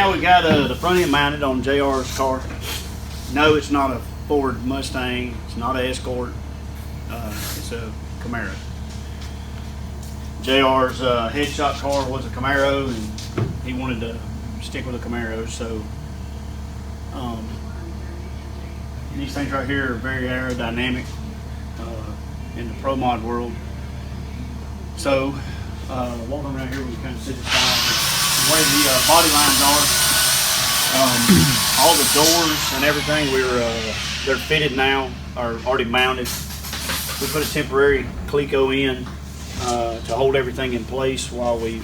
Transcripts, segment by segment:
now we got the front end mounted on JR's car. No, it's not a Ford Mustang. It's not an Escort. It's a Camaro. JR's headshot car was a Camaro, and he wanted to stick with a Camaro. So these things right here are very aerodynamic in the pro mod world. So walking around here, we kind of see the where the body lines are. All the doors and everything, they're fitted now, are already mounted. We put a temporary Cleco in to hold everything in place while we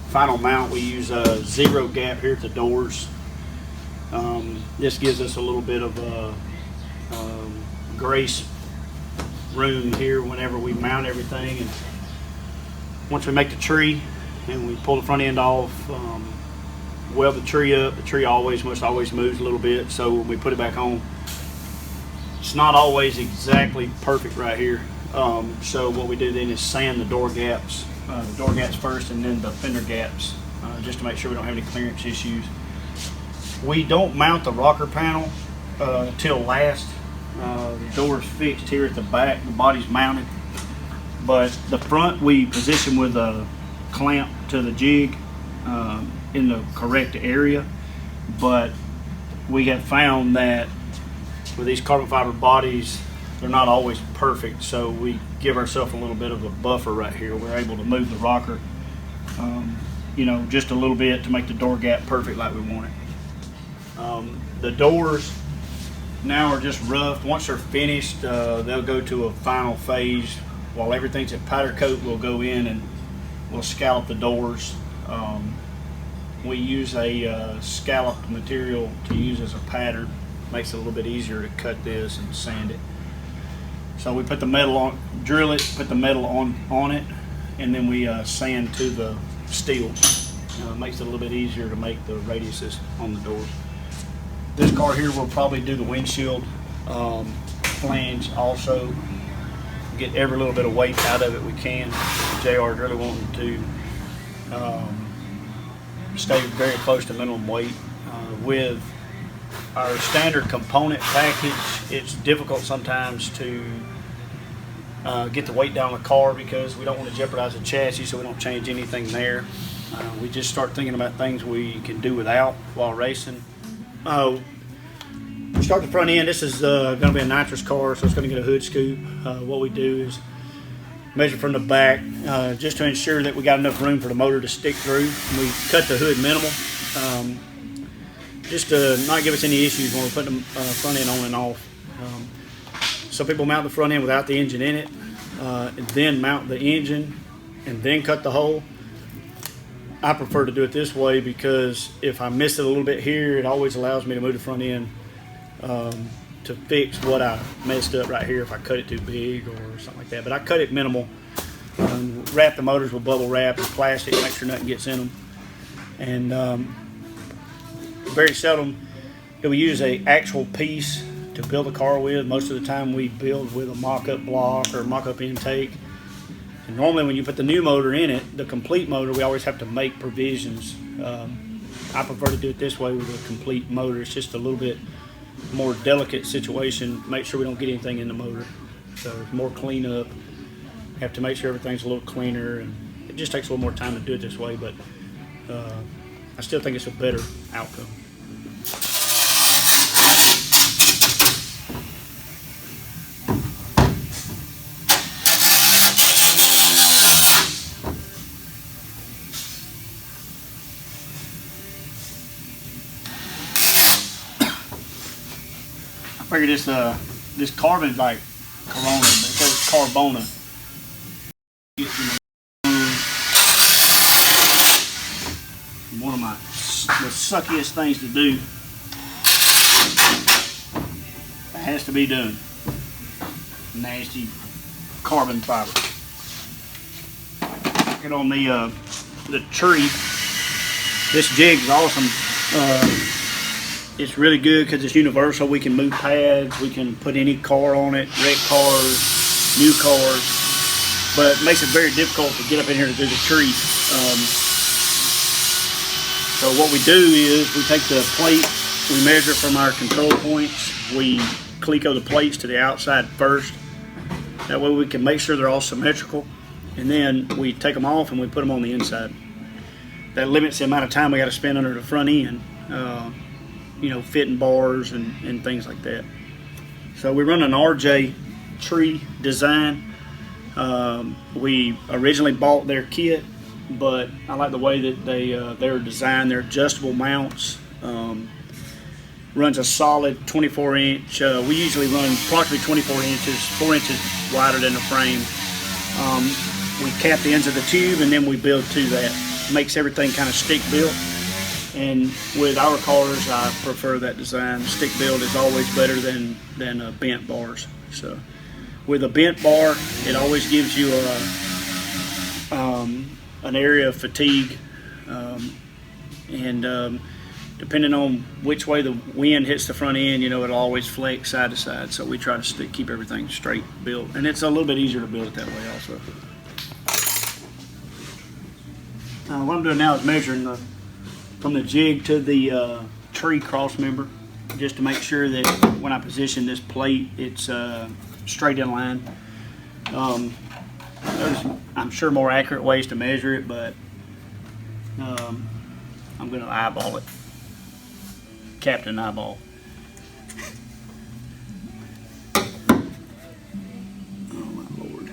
final mount. We use a zero gap here at the doors. This gives us a little bit of grace room here whenever we mount everything. And once we make the tree and we pull the front end off, weld the tree up. The tree must always moves a little bit, so when we put it back on, it's not always exactly perfect right here. So what we do then is sand the door gaps first, and then the fender gaps, just to make sure we don't have any clearance issues. We don't mount the rocker panel till last. The door's fixed here at the back, the body's mounted, but the front we position with a clamp to the jig in the correct area. But we have found that with these carbon fiber bodies, they're not always perfect, so we give ourselves a little bit of a buffer right here. We're able to move the rocker just a little bit to make the door gap perfect like we want it. The doors now are just roughed. Once they're finished, they'll go to a final phase. While everything's at powder coat, we'll go in and we'll scallop the doors. We use a scalloped material to use as a pattern. Makes it a little bit easier to cut this and sand it. So we put the metal on, drill it, put the metal on it, and then we sand to the steel. Makes it a little bit easier to make the radiuses on the doors. This car here will probably do the windshield flange also. Get every little bit of weight out of it we can. JR's really wanting to stay very close to minimum weight. With our standard component package, it's difficult sometimes to get the weight down the car because we don't want to jeopardize the chassis, so we don't change anything there. We just start thinking about things we can do without while racing. Start the front end. This is going to be a nitrous car, so it's going to get a hood scoop. What we do is measure from the back just to ensure that we got enough room for the motor to stick through. We cut the hood minimal just to not give us any issues when we put the front end on and off. Some people mount the front end without the engine in it, and then mount the engine and then cut the hole. I prefer to do it this way because if I miss it a little bit here, it always allows me to move the front end to fix what I messed up right here if I cut it too big or something like that. But I cut it minimal. Wrap the motors with bubble wrap and plastic, make sure nothing gets in them. And very seldom do we use an actual piece to build a car with. Most of the time we build with a mock-up block or mock-up intake. And normally when you put the new motor in it, the complete motor, we always have to make provisions. I prefer to do it this way with a complete motor. It's just a little bit more delicate situation. Make sure we don't get anything in the motor. So it's more cleanup. Have to make sure everything's a little cleaner, and it just takes a little more time to do it this way, but I still think it's a better outcome. I figured this carbon like Corona, it says Carbona. One of the suckiest things to do. It has to be done. Nasty carbon fiber. Get on the tree. This jig's awesome. It's really good because it's universal. We can move pads. We can put any car on it, wrecked cars, new cars. But it makes it very difficult to get up in here to do the tree. So what we do is we take the plate, we measure from our control points, we cleco the plates to the outside first. That way we can make sure they're all symmetrical, and then we take them off and we put them on the inside. That limits the amount of time we got to spend under the front end, you know, fitting bars and things like that. So we run an RJ tree design. We originally bought their kit, but I like the way that they're designed. They're adjustable mounts. Runs a solid 24-inch. We usually run approximately 24 inches, 4 inches wider than the frame. We cap the ends of the tube and then we build to that. Makes everything kind of stick built. And with our cars, I prefer that design. Stick build is always better than bent bars. So with a bent bar, it always gives you an area of fatigue, depending on which way the wind hits the front end, you know, it'll always flex side to side. So we try to keep everything straight built, and it's a little bit easier to build it that way also. What I'm doing now is measuring from the jig to the tree cross member, just to make sure that when I position this plate, it's straight in line. There's, I'm sure, more accurate ways to measure it, but I'm going to eyeball it. Captain Eyeball. Oh my Lord.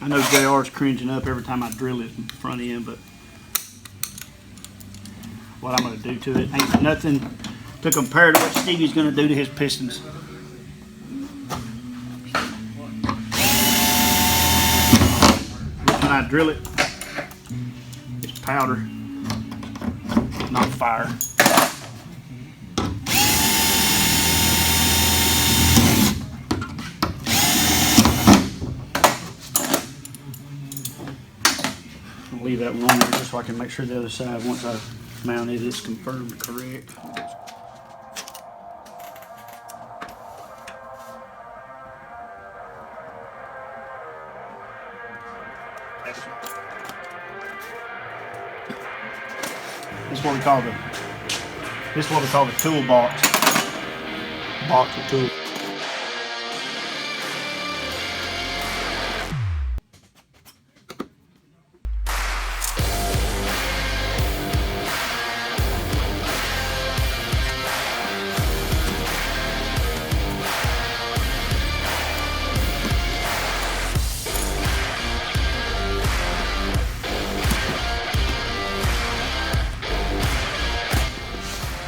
I know JR's cringing up every time I drill his front end, but what I'm going to do to it ain't nothing to compare to what Stevie's going to do to his pistons. When I drill it, it's powder, not fire. I'll leave that one there just so I can make sure the other side, once I mount it, is confirmed correct. This is what we call the toolbox. Box of tools.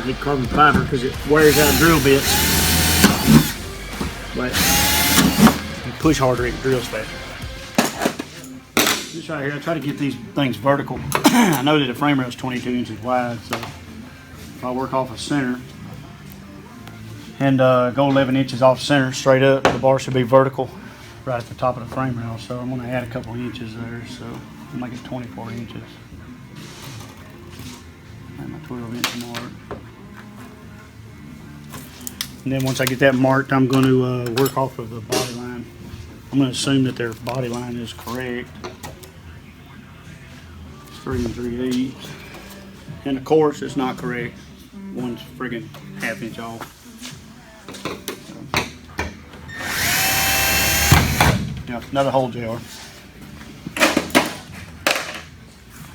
Get carbon fiber because it wears out drill bits, but you push harder, it drills faster. This right here, I try to get these things vertical. I know that the frame rail is 22 inches wide, so if I work off a center and go 11 inches off center straight up, the bar should be vertical right at the top of the frame rail. So I'm going to add a couple inches there, so I'll make it 24 inches. And my 12-inch mark. And then once I get that marked, I'm going to work off of the body line. I'm going to assume that their body line is correct. It's 3 3/8. And of course, it's not correct. One's friggin' ½ inch off. Yeah, another hole, JR.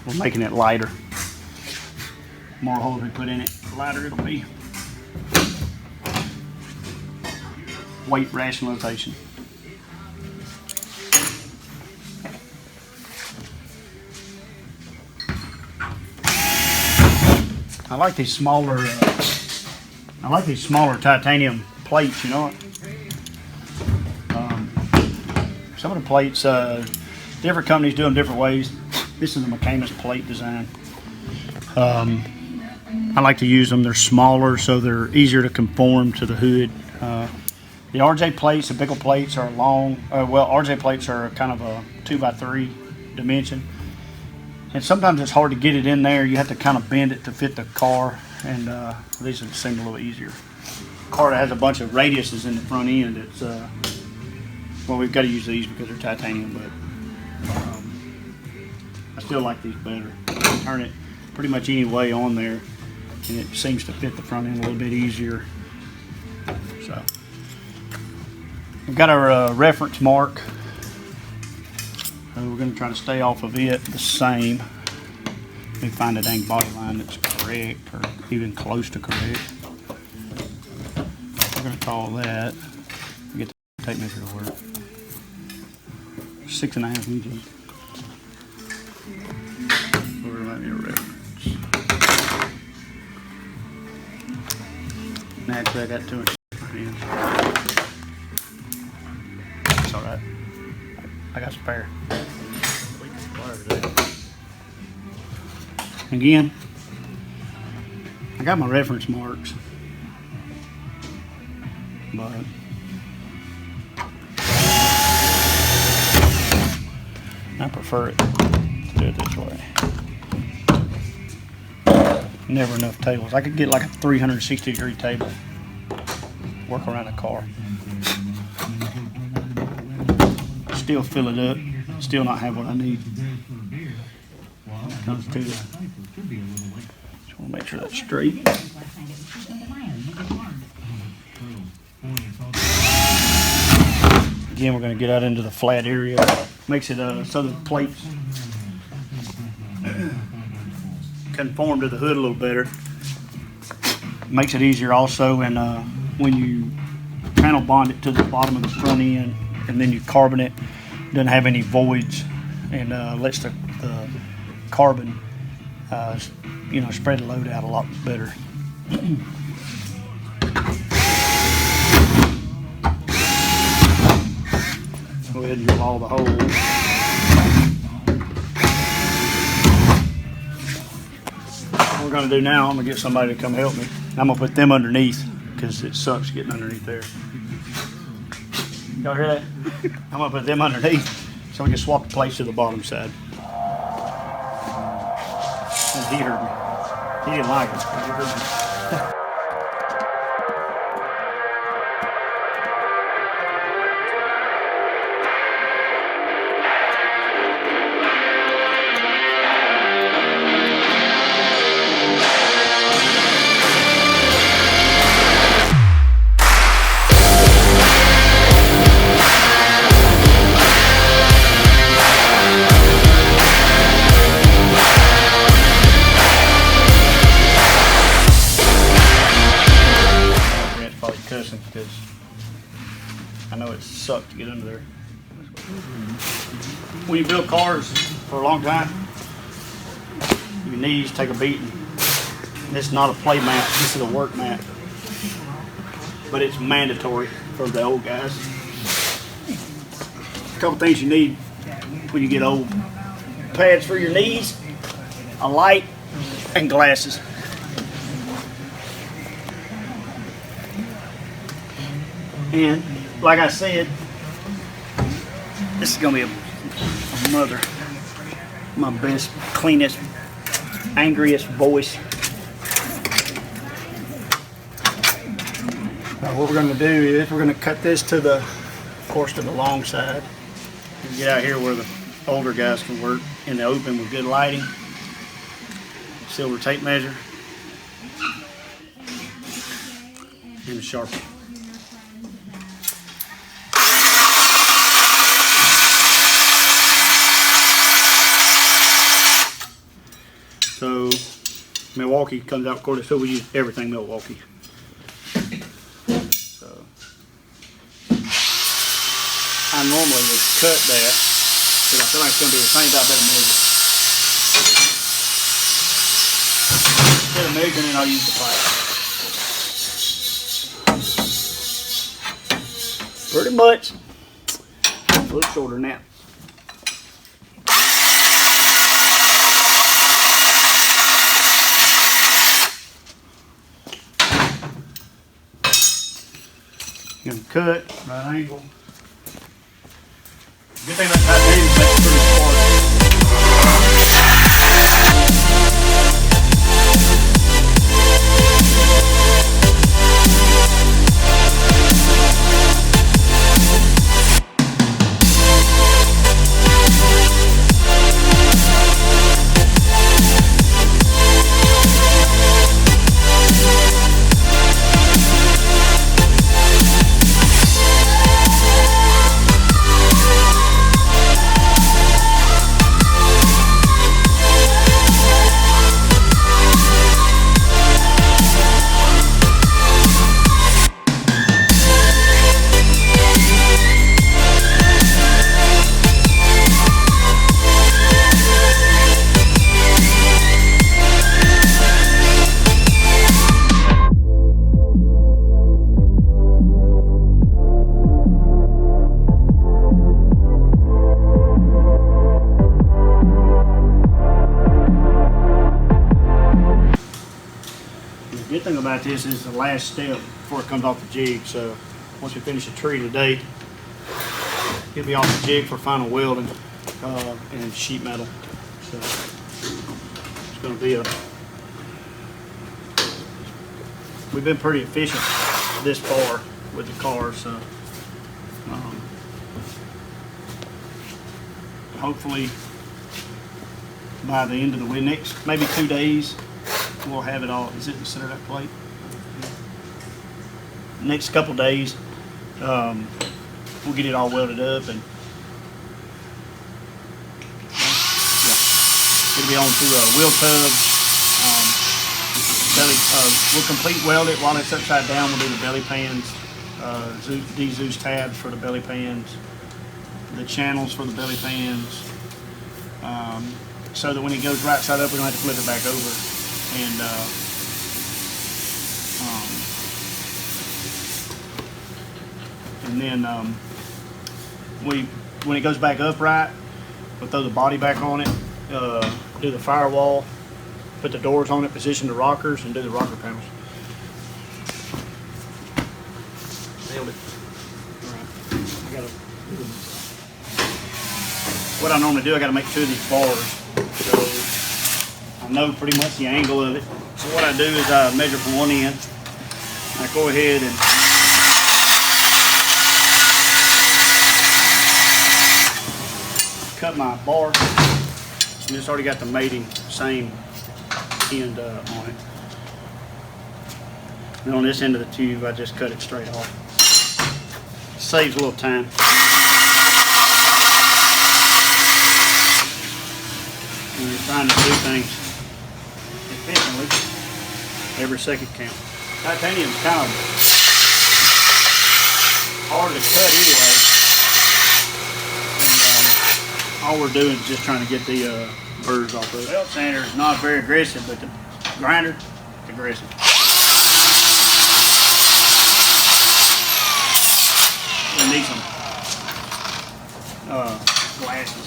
We're making it lighter. The more holes we put in it, the lighter it'll be. Weight rationalization. I like these smaller. I like these smaller titanium plates. You know what? Some of the plates, different companies do them different ways. This is a McCamus plate design. I like to use them. They're smaller, so they're easier to conform to the hood. The RJ plates, the bigger plates are long. Well, RJ plates are kind of a 2x3 dimension. And sometimes it's hard to get it in there. You have to kind of bend it to fit the car. And these would seem a little easier. car that has a bunch of radiuses in the front end, it's well, we've got to use these because they're titanium, but I still like these better. You can turn it pretty much any way on there, and it seems to fit the front end a little bit easier. So we've got our reference mark. We're going to try to stay off of it the same. Let me find a dang body line that's correct or even close to correct. We're going to call that, get the tape measure to work, 6.5 inches. Or let me a reference. And actually, I got 2 inches. It's alright. I got spare. Again, I got my reference marks, but I prefer it to do it this way. Never enough tables. I could get like a 360-degree table, work around a car, still fill it up, still not have what I need. Comes to it. Just want to make sure that's straight. Again, we're going to get out into the flat area. Makes it so the plates conform to the hood a little better. Makes it easier also, and when you panel bond it to the bottom of the front end, and then you carbon it, doesn't have any voids, and lets the carbon, spread the load out a lot better. Go ahead and drill all the holes. What we're going to do now, I'm going to get somebody to come help me. I'm going to put them underneath because it sucks getting underneath there. Y'all hear that? I'm going to put them underneath so we can swap the plates to the bottom side. And he heard me. He didn't like it. He heard me. Because I know it sucked to get under there. When you build cars for a long time, your knees take a beating. This is not a play mat, this is a work mat. But it's mandatory for the old guys. A couple things you need when you get old. Pads for your knees, a light, and glasses. And like I said, this is gonna be a mother. My best, cleanest, angriest voice. Now what we're gonna do is we're gonna cut this to the, of course, to the long side. And get out here where the older guys can work in the open with good lighting. Silver tape measure. And a Sharpie. So Milwaukee comes out cordless, so we use everything Milwaukee. So I normally would cut that because I feel like it's going to be the same about better measure. Instead of measuring it, I'll use the pipe. Pretty much a little shorter than that. Gonna cut, right angle. Good thing about that is that's pretty sparse. good thing about this is the last step before it comes off the jig. So once we finish the tree today, it'll be off the jig for final welding and sheet metal. So it's going to be we've been pretty efficient this far with the car, so hopefully by the end of the week, next maybe 2 days, we'll have it all. Is it in the center of that plate? Next couple days, we'll get it all welded up, and it'll be on to wheel tub. We'll complete weld it while it's upside down. We'll do the belly pans, these Zeus tabs for the belly pans, the channels for the belly pans, so that when it goes right side up, we don't have to flip it back over. And then when it goes back upright, we'll throw the body back on it, do the firewall, put the doors on it, position the rockers, and do the rocker panels. Nailed it. All right. What I normally do, I got to make 2 of these bars, so I know pretty much the angle of it. So what I do is I measure from one end. I go ahead and cut my bar, and it's already got the mating same end on it. And on this end of the tube, I just cut it straight off. Saves a little time. When you're trying to do things efficiently, every second counts. Titanium's kind of hard to cut anyway. And all we're doing is just trying to get the burrs off of it. The belt sander is not very aggressive, but the grinder is aggressive. We need some glasses.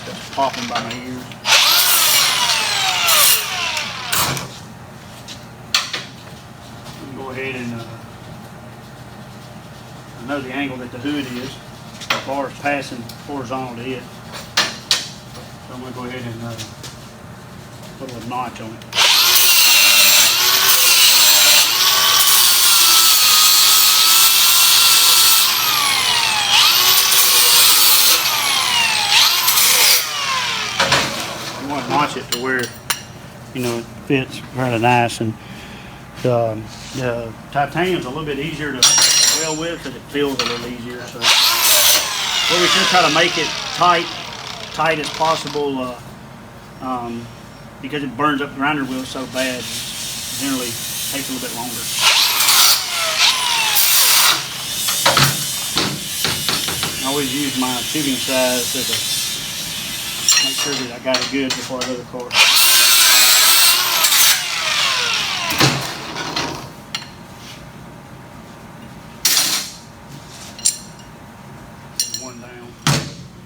Stuff's popping by my ears. Go ahead and I know the angle that the hood is. The bar is passing horizontal to it. So I'm going to go ahead and put a little notch on it. You want to notch it to where, you know, it fits really nice, and the titanium's a little bit easier to weld with because it feels a little easier. So we should try to make it tight as possible, because it burns up grinder wheels so bad. It generally takes a little bit longer. I always use my tubing size to make sure that I got it good before I go to the car.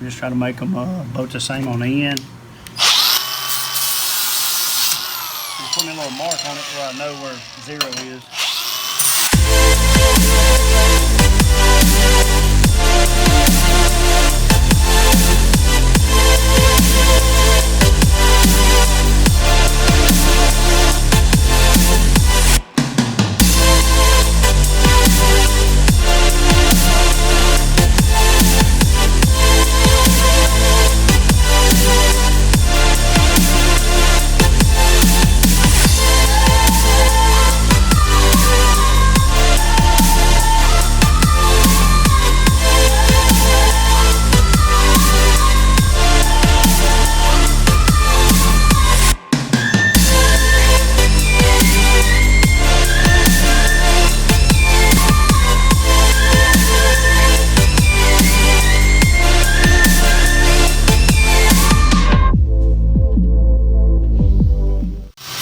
Just try to make them both the same on the end. And put me a little mark on it where I know where 0 is.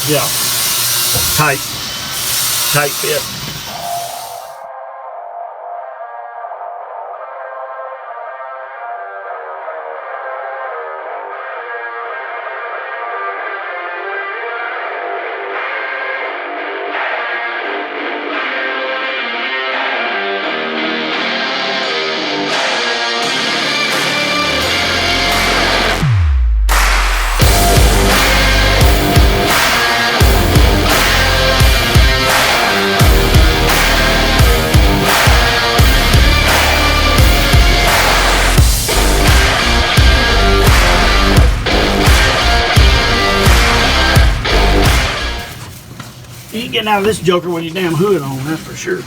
Yeah, tight fit. getting out of this joker with your damn hood on, that's for sure.